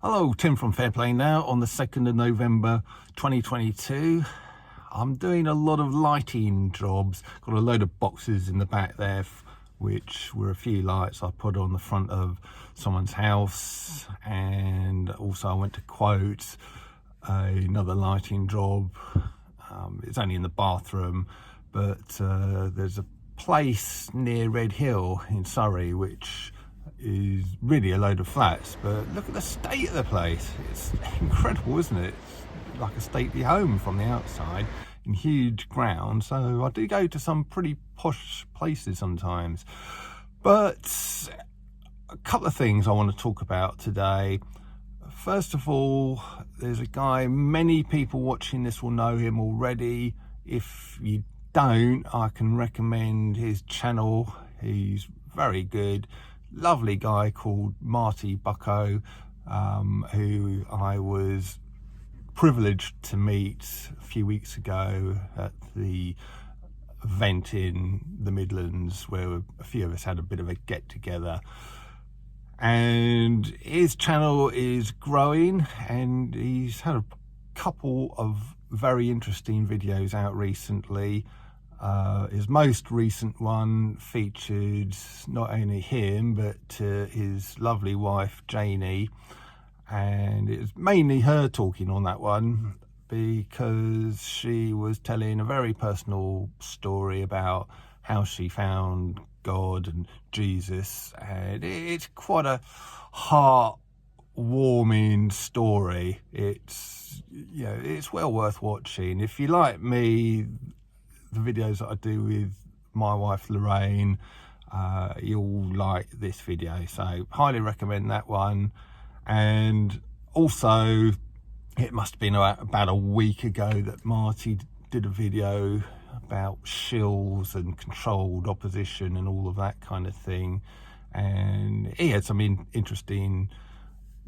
Hello, Tim from Fairplay now on the 2nd of November 2022. I'm doing a lot of lighting jobs. Got a load of boxes in the back there, which were a few lights I put on the front of someone's house. And also I went to quote another lighting job. It's only in the bathroom, but there's a place near Red Hill in Surrey, which is really a load of flats, but look at the state of the place. It's incredible, isn't it? It's like a stately home from the outside in huge ground. So I do go to some pretty posh places sometimes, but a couple of things I want to talk about today. First of all, there's a guy, many people watching this will know him already. If you don't, I can recommend his channel. He's very good. Lovely guy called Marty Bucko, who I was privileged to meet a few weeks ago at the event in the Midlands, where a few of us had a bit of a get together. And his channel is growing, and he's had a couple of very interesting videos out recently. His most recent one featured not only him but his lovely wife Janie, and it was mainly her talking on that one because she was telling a very personal story about how she found God and Jesus, and it's quite a heart-warming story. It's, you know, it's well worth watching. If you like me, the videos that I do with my wife Lorraine, you'll like this video, so highly recommend that one. And also, it must have been about a week ago that Marty did a video about shills and controlled opposition and all of that kind of thing, and he had some interesting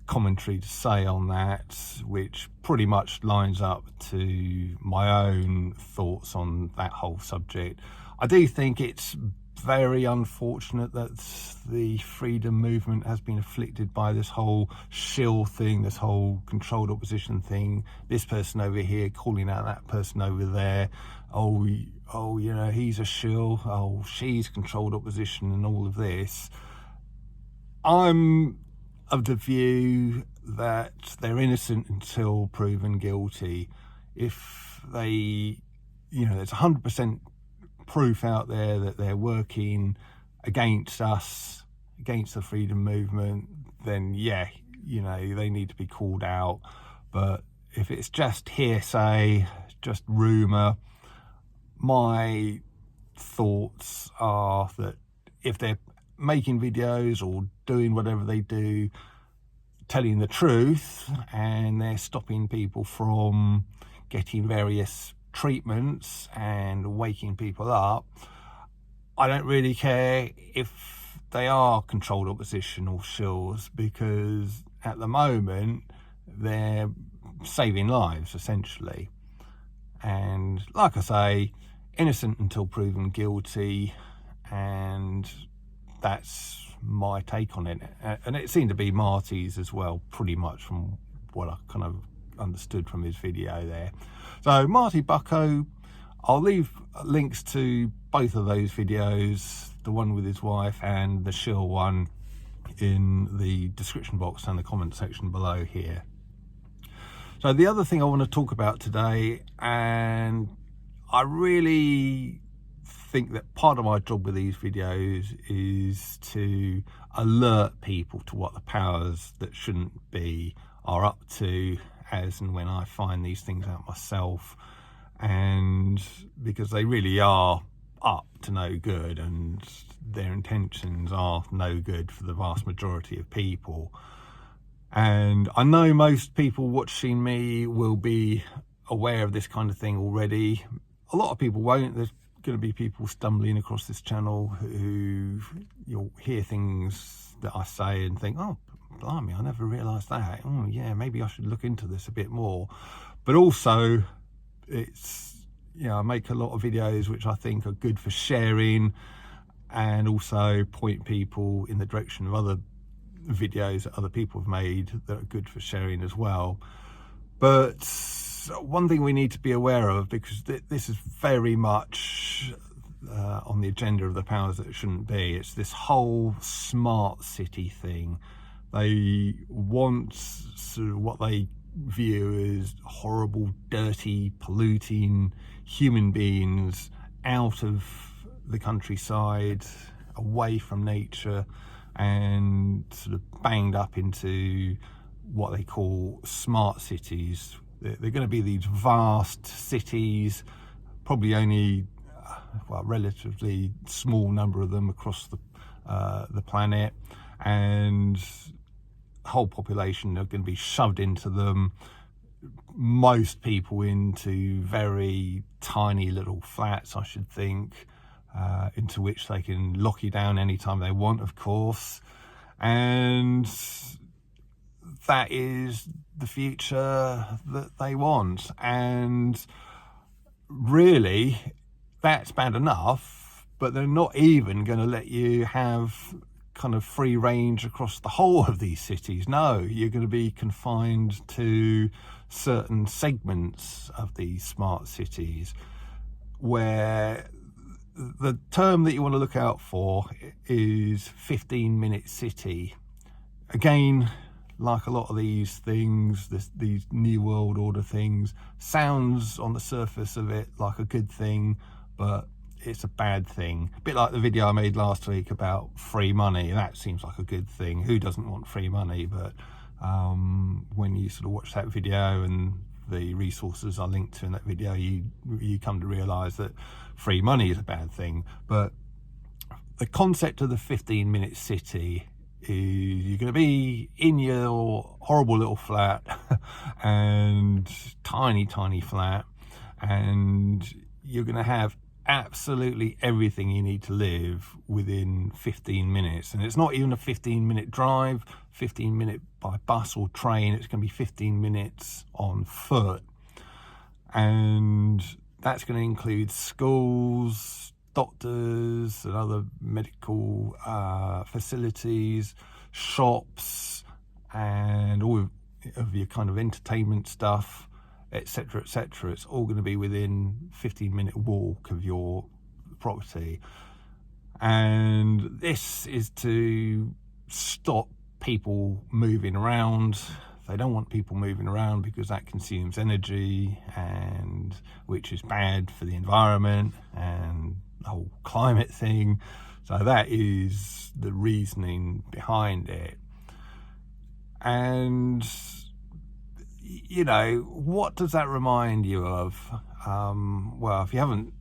commentary to say on that, which pretty much lines up to my own thoughts on that whole subject. I do think it's very unfortunate that the freedom movement has been afflicted by this whole shill thing, this whole controlled opposition thing, this person over here calling out that person over there. Oh, you know, he's a shill, oh, she's controlled opposition, and all of this. I'm of the view that they're innocent until proven guilty. If they, you know, there's 100% proof out there that they're working against us, against the freedom movement, then yeah, you know, they need to be called out. But if it's just hearsay, just rumour, my thoughts are that if they're making videos or doing whatever they do, telling the truth, and they're stopping people from getting various treatments and waking people up, I don't really care if they are controlled opposition or shills, because at the moment they're saving lives essentially. And like I say, innocent until proven guilty, and that's my take on it. And it seemed to be Marty's as well, pretty much, from what I kind of understood from his video there. So Marty Bucko, I'll leave links to both of those videos, the one with his wife and the shill one, in the description box and the comment section below here. So the other thing I want to talk about today, and I really think that part of my job with these videos is to alert people to what the powers that shouldn't be are up to, as and when I find these things out myself, and because they really are up to no good, and their intentions are no good for the vast majority of people. And I know most people watching me will be aware of this kind of thing already. A lot of people won't. There's going to be people stumbling across this channel who you'll hear things that I say and think, oh blimey, I never realised that. Oh yeah, maybe I should look into this a bit more. But also, it's, you know, I make a lot of videos which I think are good for sharing, and also point people in the direction of other videos that other people have made that are good for sharing as well. But one thing we need to be aware of, because this is very much on the agenda of the powers that shouldn't be, it's this whole smart city thing. They want sort of what they view as horrible, dirty, polluting human beings out of the countryside, away from nature, and sort of banged up into what they call smart cities. They're going to be these vast cities, probably only well, relatively small number of them across the planet, and whole population are going to be shoved into them, most people into very tiny little flats, I should think, into which they can lock you down anytime they want, of course. And that is the future that they want. And really, that's bad enough, but they're not even going to let you have kind of free range across the whole of these cities. No, you're going to be confined to certain segments of these smart cities, where the term that you want to look out for is 15-minute city. Again, like a lot of these things, these New World Order things, sounds on the surface of it like a good thing, but it's a bad thing. A bit like the video I made last week about free money. That seems like a good thing. Who doesn't want free money? But when you sort of watch that video and the resources I linked to in that video, you come to realise that free money is a bad thing. But the concept of the 15-minute city is you're going to be in your horrible little flat and tiny flat, and you're going to have absolutely everything you need to live within 15 minutes. And it's not even a 15-minute drive, 15-minute by bus or train. It's going to be 15 minutes on foot. And that's going to include schools, doctors and other medical facilities, shops, and all of your kind of entertainment stuff, etc, etc. It's all going to be within 15-minute walk of your property. And this is to stop people moving around. They don't want people moving around because that consumes energy, and which is bad for the environment and the whole climate thing. So that is the reasoning behind it. And you know, what does that remind you of? Well, if you haven't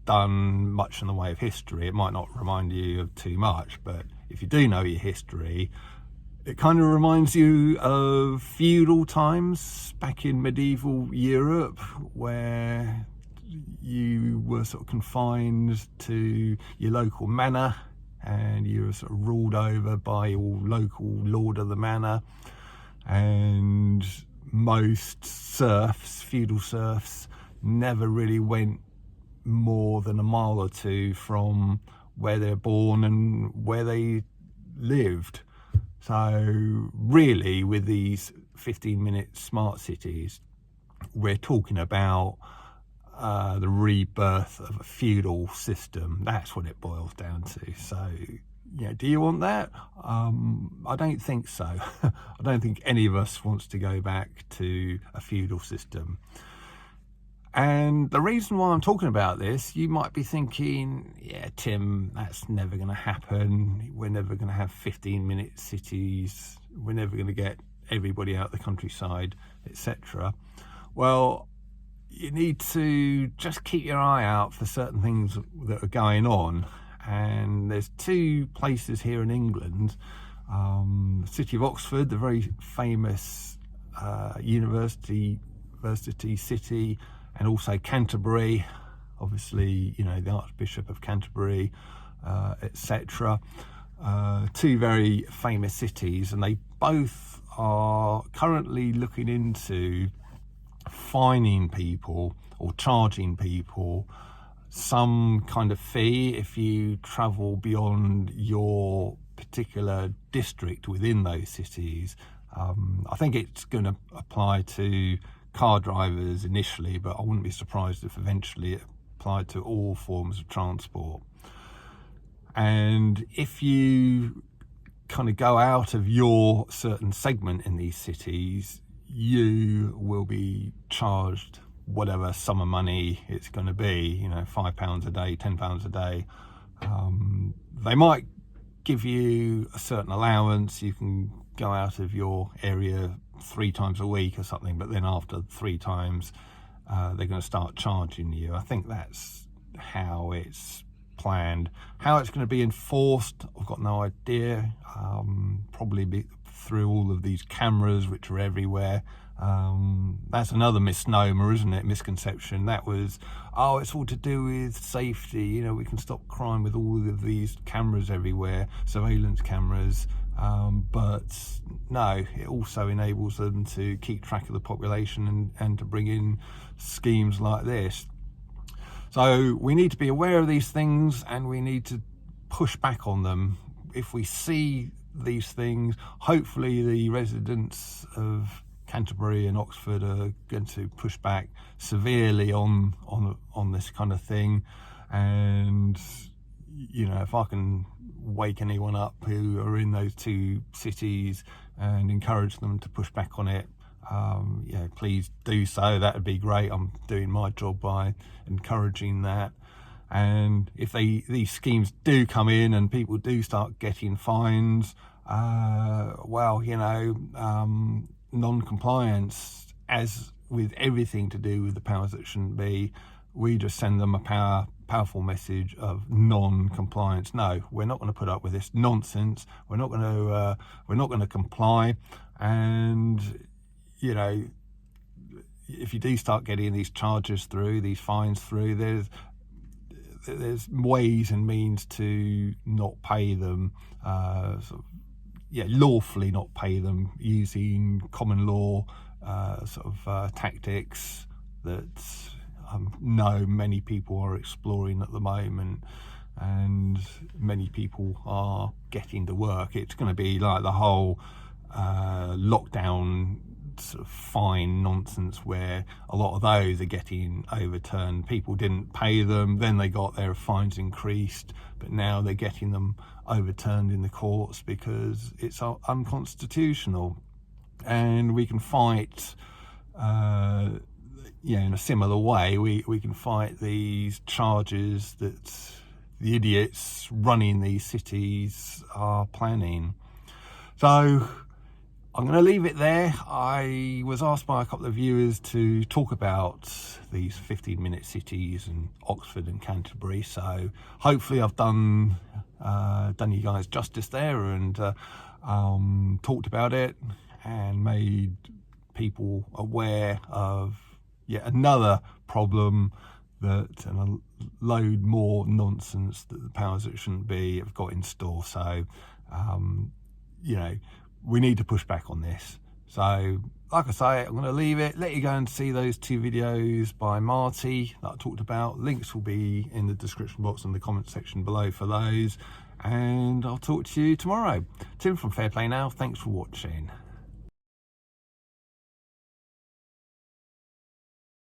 done much in the way of history, it might not remind you of too much, but if you do know your history, it kind of reminds you of feudal times back in medieval Europe, where you were sort of confined to your local manor and you were sort of ruled over by your local lord of the manor. And most serfs, feudal serfs, never really went more than a mile or two from where they're born and where they lived. So really, with these 15-minute smart cities, we're talking about the rebirth of a feudal system. That's what it boils down to. So, you know, do you want that? I don't think so. I don't think any of us wants to go back to a feudal system. And the reason why I'm talking about this, you might be thinking, yeah, Tim, that's never going to happen. We're never going to have 15-minute cities. We're never going to get everybody out the countryside, etc. Well, you need to just keep your eye out for certain things that are going on. And there's two places here in England, the city of Oxford, the very famous university city, and also Canterbury, obviously, you know, the Archbishop of Canterbury, etc. Two very famous cities, and they both are currently looking into fining people or charging people some kind of fee if you travel beyond your particular district within those cities. I think it's going to apply to car drivers initially, but I wouldn't be surprised if eventually it applied to all forms of transport. And if you kind of go out of your certain segment in these cities, you will be charged whatever sum of money it's going to be, you know, £5 a day, £10 a day. They might give you a certain allowance. You can go out of your area 3 times a week or something, but then after 3 times they're going to start charging you. I think that's how it's planned. How it's going to be enforced, I've got no idea. Probably be through all of these cameras which are everywhere. That's another misnomer, isn't it? Misconception. That was, oh, it's all to do with safety, you know, we can stop crime with all of these cameras everywhere, surveillance cameras. But no, it also enables them to keep track of the population and to bring in schemes like this. So we need to be aware of these things, and we need to push back on them. If we see these things, hopefully the residents of Canterbury and Oxford are going to push back severely on this kind of thing. And, you know, if I can wake anyone up who are in those 2 cities and encourage them to push back on it, yeah, please do so. That would be great. I'm doing my job by encouraging that. And if these schemes do come in and people do start getting fines, well, you know, non-compliance, as with everything to do with the powers that shouldn't be, we just send them a powerful message of non-compliance. No, we're not going to put up with this nonsense. We're not going to comply. And, you know, if you do start getting these charges through, these fines through, there's ways and means to not pay them, lawfully not pay them, using common law tactics that I know many people are exploring at the moment, and many people are getting to work. It's going to be like the whole lockdown sort of fine nonsense, where a lot of those are getting overturned. People didn't pay them, then they got their fines increased, but now they're getting them overturned in the courts because it's unconstitutional. And we can fight in a similar way. We can fight these charges that the idiots running these cities are planning. So I'm going to leave it there. I was asked by a couple of viewers to talk about these 15-minute cities in Oxford and Canterbury, so hopefully I've done you guys justice there, and talked about it and made people aware of yet another problem that, and a load more nonsense that the powers that shouldn't be have got in store. So we need to push back on this. So, like I say, I'm going to leave it, let you go and see those 2 videos by Marty that I talked about. Links will be in the description box and the comment section below for those. And I'll talk to you tomorrow. Tim from Fair Play Now, thanks for watching.